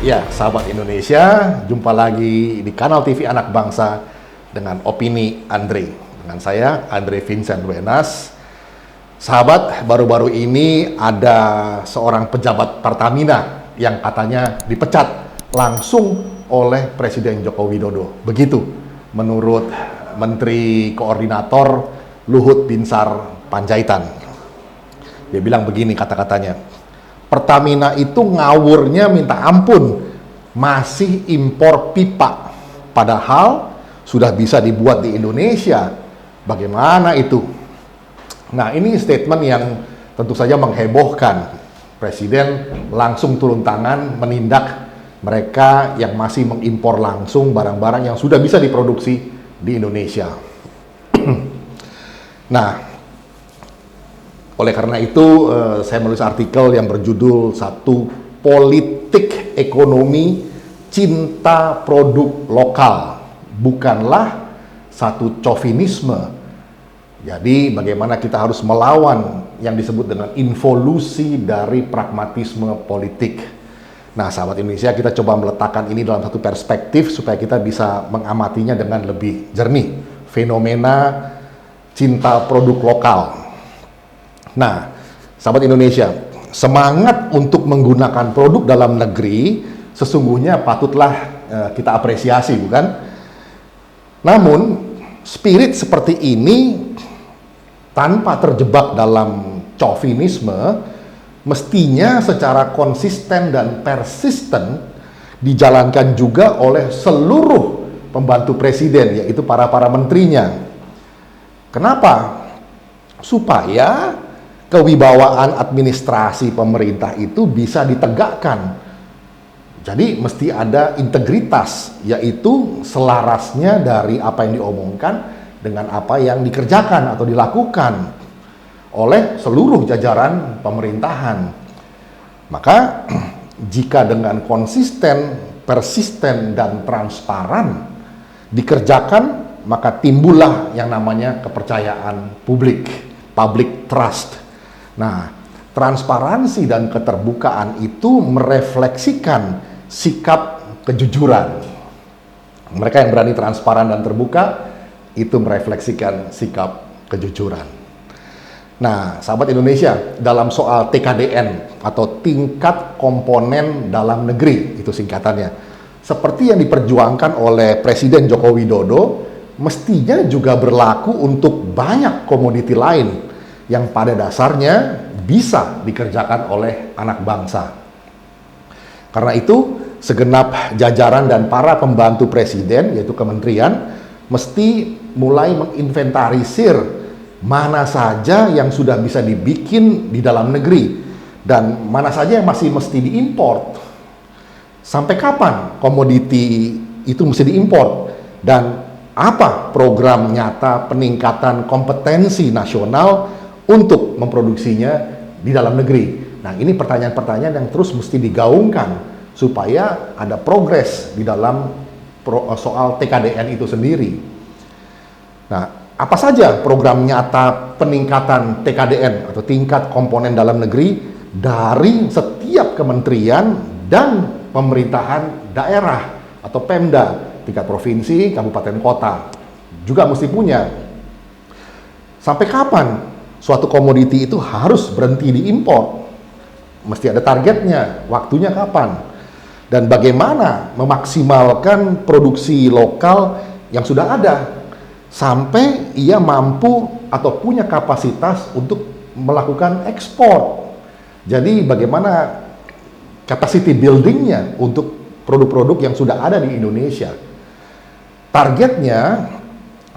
Ya, sahabat Indonesia, jumpa lagi di kanal TV Anak Bangsa dengan Opini Andre. Dengan saya, Andre Vincent Wenas. Sahabat, baru-baru ini ada seorang pejabat Pertamina yang katanya dipecat langsung oleh Presiden Joko Widodo. Begitu, menurut Menteri Koordinator Luhut Binsar Panjaitan. Dia bilang begini kata-katanya, Pertamina itu ngawurnya minta ampun, masih impor pipa, padahal sudah bisa dibuat di Indonesia. Bagaimana itu? Nah, ini statement yang tentu saja menghebohkan. Presiden langsung turun tangan menindak mereka yang masih mengimpor langsung barang-barang yang sudah bisa diproduksi di Indonesia. Nah, oleh karena itu, saya menulis artikel yang berjudul Satu Politik Ekonomi Cinta Produk Lokal, bukanlah satu covinisme. Jadi bagaimana kita harus melawan yang disebut dengan involusi dari pragmatisme politik. Nah, sahabat Indonesia, kita coba meletakkan ini dalam satu perspektif supaya kita bisa mengamatinya dengan lebih jernih. Fenomena cinta produk lokal. Nah, sahabat Indonesia, semangat untuk menggunakan produk dalam negeri sesungguhnya patutlah kita apresiasi, bukan? Namun, spirit seperti ini tanpa terjebak dalam chauvinisme mestinya secara konsisten dan persisten dijalankan juga oleh seluruh pembantu presiden, yaitu para menterinya. Kenapa? Supaya kewibawaan administrasi pemerintah itu bisa ditegakkan. Jadi mesti ada integritas, yaitu selarasnya dari apa yang diomongkan dengan apa yang dikerjakan atau dilakukan oleh seluruh jajaran pemerintahan. Maka jika dengan konsisten, persisten, dan transparan dikerjakan, maka timbullah yang namanya kepercayaan publik, public trust. Nah, transparansi dan keterbukaan itu merefleksikan sikap kejujuran. Mereka yang berani transparan dan terbuka itu merefleksikan sikap kejujuran. Nah, sahabat Indonesia, dalam soal TKDN atau tingkat komponen dalam negeri, itu singkatannya, seperti yang diperjuangkan oleh Presiden Joko Widodo, mestinya juga berlaku untuk banyak komoditi lain yang pada dasarnya bisa dikerjakan oleh anak bangsa. Karena itu, segenap jajaran dan para pembantu presiden, yaitu kementerian, mesti mulai menginventarisir mana saja yang sudah bisa dibikin di dalam negeri dan mana saja yang masih mesti diimpor. Sampai kapan komoditi itu mesti diimpor dan apa program nyata peningkatan kompetensi nasional untuk memproduksinya di dalam negeri. Nah, ini pertanyaan-pertanyaan yang terus mesti digaungkan supaya ada progres di dalam soal TKDN itu sendiri. Nah, apa saja program nyata peningkatan TKDN atau tingkat komponen dalam negeri dari setiap kementerian dan pemerintahan daerah atau Pemda, tingkat provinsi, kabupaten, kota juga mesti punya. Sampai kapan suatu komoditi itu harus berhenti diimpor? Mesti ada targetnya, waktunya kapan? Dan bagaimana memaksimalkan produksi lokal yang sudah ada sampai ia mampu atau punya kapasitas untuk melakukan ekspor. Jadi bagaimana capacity buildingnya untuk produk-produk yang sudah ada di Indonesia. Targetnya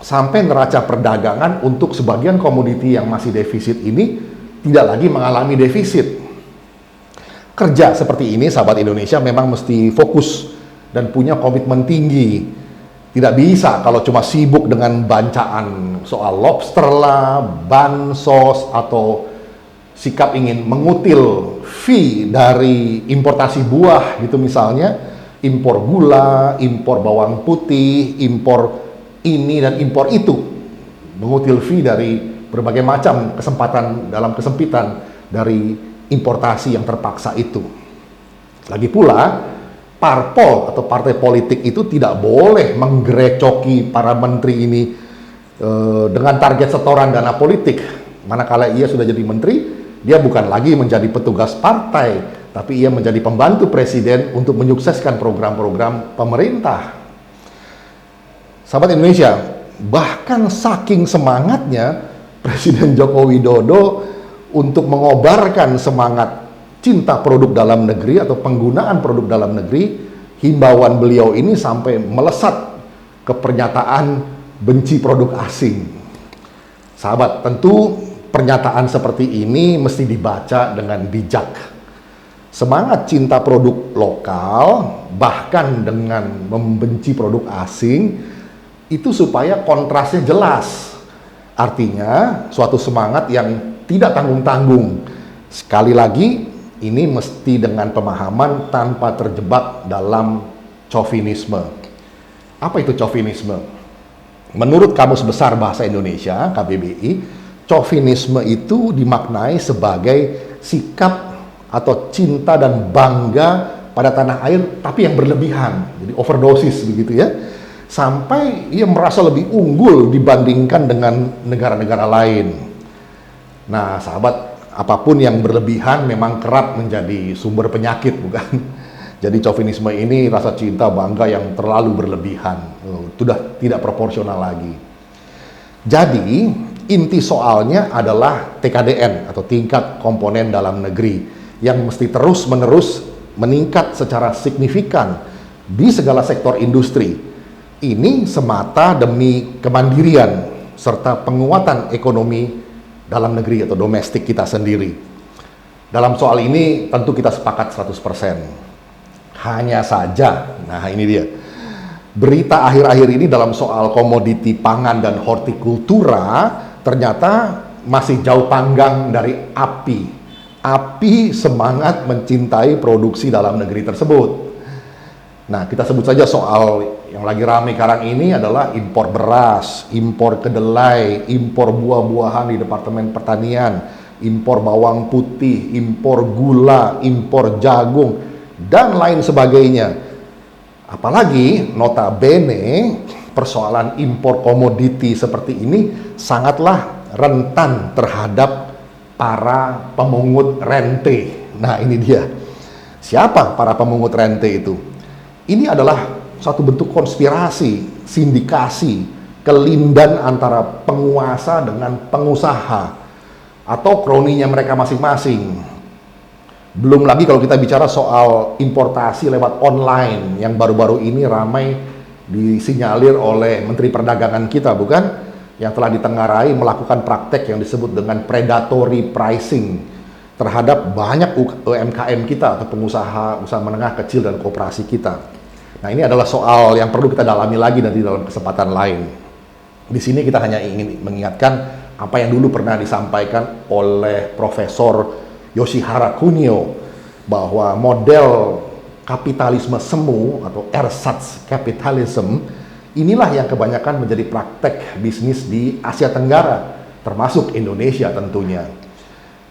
sampai neraca perdagangan untuk sebagian komoditi yang masih defisit ini tidak lagi mengalami defisit. Kerja seperti ini, sahabat Indonesia, memang mesti fokus dan punya komitmen tinggi. Tidak bisa kalau cuma sibuk dengan bancaan soal lobster lah, bansos, atau sikap ingin mengutil fee dari importasi buah gitu misalnya, impor gula, impor bawang putih, impor ini dan impor itu, mengutil fee dari berbagai macam kesempatan dalam kesempitan dari importasi yang terpaksa itu. Lagi pula, parpol atau partai politik itu tidak boleh menggerecoki para menteri ini dengan target setoran dana politik. Manakala ia sudah jadi menteri, dia bukan lagi menjadi petugas partai, tapi ia menjadi pembantu presiden untuk menyukseskan program-program pemerintah. Sahabat Indonesia, bahkan saking semangatnya Presiden Joko Widodo untuk mengobarkan semangat cinta produk dalam negeri atau penggunaan produk dalam negeri, himbauan beliau ini sampai melesat ke pernyataan benci produk asing. Sahabat, tentu pernyataan seperti ini mesti dibaca dengan bijak. Semangat cinta produk lokal, bahkan dengan membenci produk asing, itu supaya kontrasnya jelas. Artinya, suatu semangat yang tidak tanggung-tanggung. Sekali lagi, ini mesti dengan pemahaman tanpa terjebak dalam chauvinisme. Apa itu chauvinisme? Menurut Kamus Besar Bahasa Indonesia, KBBI, chauvinisme itu dimaknai sebagai sikap atau cinta dan bangga pada tanah air, tapi yang berlebihan. Jadi overdosis begitu ya. Sampai ia merasa lebih unggul dibandingkan dengan negara-negara lain. Nah, sahabat, apapun yang berlebihan memang kerap menjadi sumber penyakit, bukan? Jadi chauvinisme ini rasa cinta bangga yang terlalu berlebihan, sudah tidak proporsional lagi. Jadi inti soalnya adalah TKDN atau tingkat komponen dalam negeri yang mesti terus-menerus meningkat secara signifikan di segala sektor industri. Ini semata demi kemandirian serta penguatan ekonomi dalam negeri atau domestik kita sendiri. Dalam soal ini tentu kita sepakat 100%. Hanya saja, nah ini dia, berita akhir-akhir ini dalam soal komoditi pangan dan hortikultura ternyata masih jauh panggang dari api semangat mencintai produksi dalam negeri tersebut. Nah, kita sebut saja soal yang lagi ramai sekarang ini adalah impor beras, impor kedelai, impor buah-buahan di Departemen Pertanian, impor bawang putih, impor gula, impor jagung, dan lain sebagainya. Apalagi notabene persoalan impor komoditi seperti ini sangatlah rentan terhadap para pemungut rente. Nah, ini dia. Siapa para pemungut rente itu? Ini adalah satu bentuk konspirasi, sindikasi, kelindan antara penguasa dengan pengusaha atau kroninya mereka masing-masing. Belum lagi kalau kita bicara soal importasi lewat online yang baru-baru ini ramai disinyalir oleh Menteri Perdagangan kita, bukan? Yang telah ditengarai melakukan praktek yang disebut dengan predatory pricing terhadap banyak UMKM kita atau pengusaha usaha menengah kecil dan koperasi kita. Nah, ini adalah soal yang perlu kita dalami lagi nanti dalam kesempatan lain. Di sini kita hanya ingin mengingatkan apa yang dulu pernah disampaikan oleh Profesor Yoshihara Kunio, bahwa model kapitalisme semu atau ersatz capitalism inilah yang kebanyakan menjadi praktek bisnis di Asia Tenggara, termasuk Indonesia tentunya.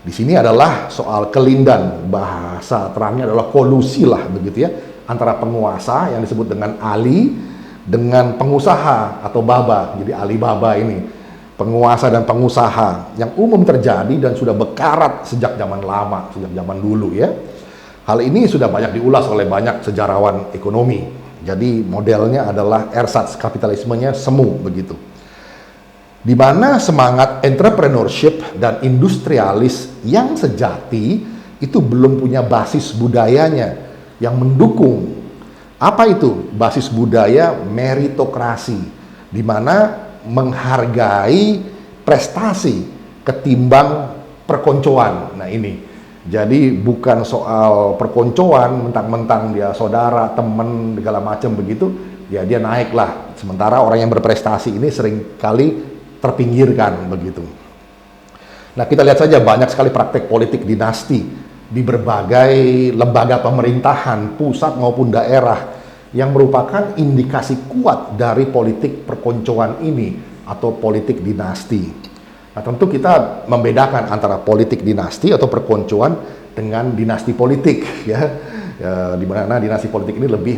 Di sini adalah soal kelindan, bahasa terangnya adalah kolusi lah begitu ya, antara penguasa yang disebut dengan Ali dengan pengusaha atau baba. Jadi Alibaba ini penguasa dan pengusaha yang umum terjadi dan sudah bekarat sejak zaman lama, sejak zaman dulu ya. Hal ini sudah banyak diulas oleh banyak sejarawan ekonomi. Jadi modelnya adalah ersatz, kapitalismenya semu begitu. Di mana semangat entrepreneurship dan industrialis yang sejati itu belum punya basis budayanya yang mendukung. Apa itu basis budaya? Meritokrasi, di mana menghargai prestasi ketimbang perkoncoan. Nah ini, jadi bukan soal perkoncoan mentang-mentang dia saudara, teman, segala macam begitu, ya dia naik lah. Sementara orang yang berprestasi ini seringkali terpinggirkan begitu. Nah, kita lihat saja banyak sekali praktek politik dinasti di berbagai lembaga pemerintahan, pusat maupun daerah, yang merupakan indikasi kuat dari politik perkoncoan ini atau politik dinasti. Nah, tentu kita membedakan antara politik dinasti atau perkoncoan dengan dinasti politik ya. Di mana dinasti politik ini lebih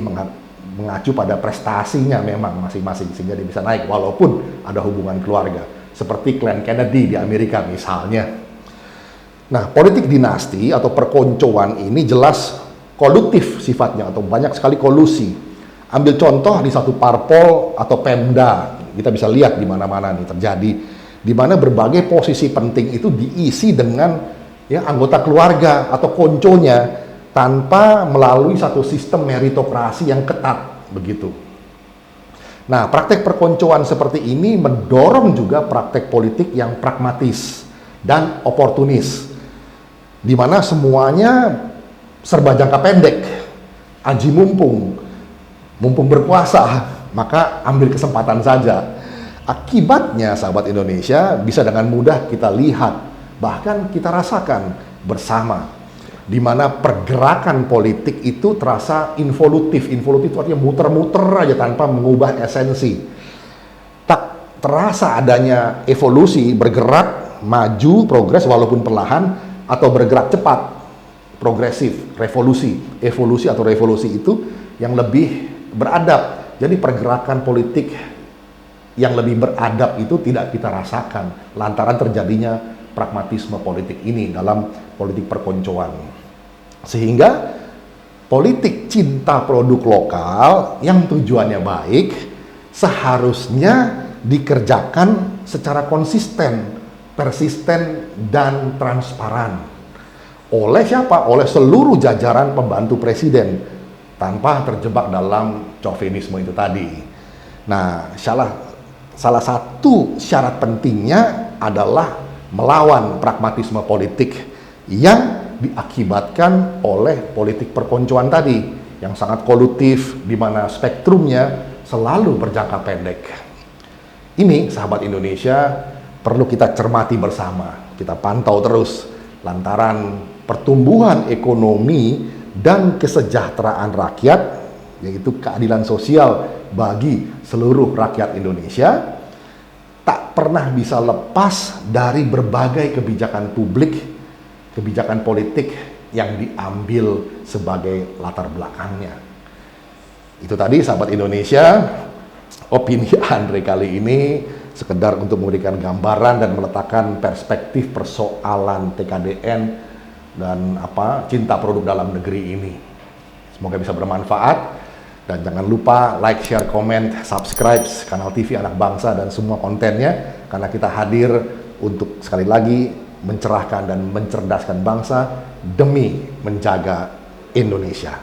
mengacu pada prestasinya memang masing-masing sehingga dia bisa naik walaupun ada hubungan keluarga. Seperti klan Kennedy di Amerika misalnya. Nah, politik dinasti atau perkoncoan ini jelas kolutif sifatnya atau banyak sekali kolusi. Ambil contoh di satu parpol atau Pemda, kita bisa lihat di mana-mana nih terjadi, di mana berbagai posisi penting itu diisi dengan ya anggota keluarga atau konconya tanpa melalui satu sistem meritokrasi yang ketat begitu. Nah, praktek perkoncoan seperti ini mendorong juga praktek politik yang pragmatis dan oportunis, di mana semuanya serba jangka pendek, aji mumpung berkuasa, maka ambil kesempatan saja. Akibatnya, sahabat Indonesia, bisa dengan mudah kita lihat, bahkan kita rasakan bersama, di mana pergerakan politik itu terasa involutif. Involutif itu artinya muter-muter aja tanpa mengubah esensi. Tak terasa adanya evolusi, bergerak, maju, progres walaupun perlahan, atau bergerak cepat, progresif, evolusi atau revolusi itu yang lebih beradab. Jadi pergerakan politik yang lebih beradab itu tidak kita rasakan lantaran terjadinya pragmatisme politik ini dalam politik perkoncoan. Sehingga politik cinta produk lokal yang tujuannya baik seharusnya dikerjakan secara konsisten, persisten, dan transparan. Oleh siapa? Oleh seluruh jajaran pembantu presiden tanpa terjebak dalam chauvinisme itu tadi. Nah, salah satu syarat pentingnya adalah melawan pragmatisme politik yang diakibatkan oleh politik perkoncoan tadi yang sangat kolutif, di mana spektrumnya selalu berjangka pendek. Ini, sahabat Indonesia, perlu kita cermati bersama, kita pantau terus lantaran pertumbuhan ekonomi dan kesejahteraan rakyat, yaitu keadilan sosial bagi seluruh rakyat Indonesia, tak pernah bisa lepas dari berbagai kebijakan publik, kebijakan politik yang diambil sebagai latar belakangnya. Itu tadi, sahabat Indonesia, opini Andre kali ini sekedar untuk memberikan gambaran dan meletakkan perspektif persoalan TKDN dan cinta produk dalam negeri ini. Semoga bisa bermanfaat, dan jangan lupa like, share, komen, subscribe kanal TV Anak Bangsa dan semua kontennya, karena kita hadir untuk sekali lagi mencerahkan dan mencerdaskan bangsa demi menjaga Indonesia.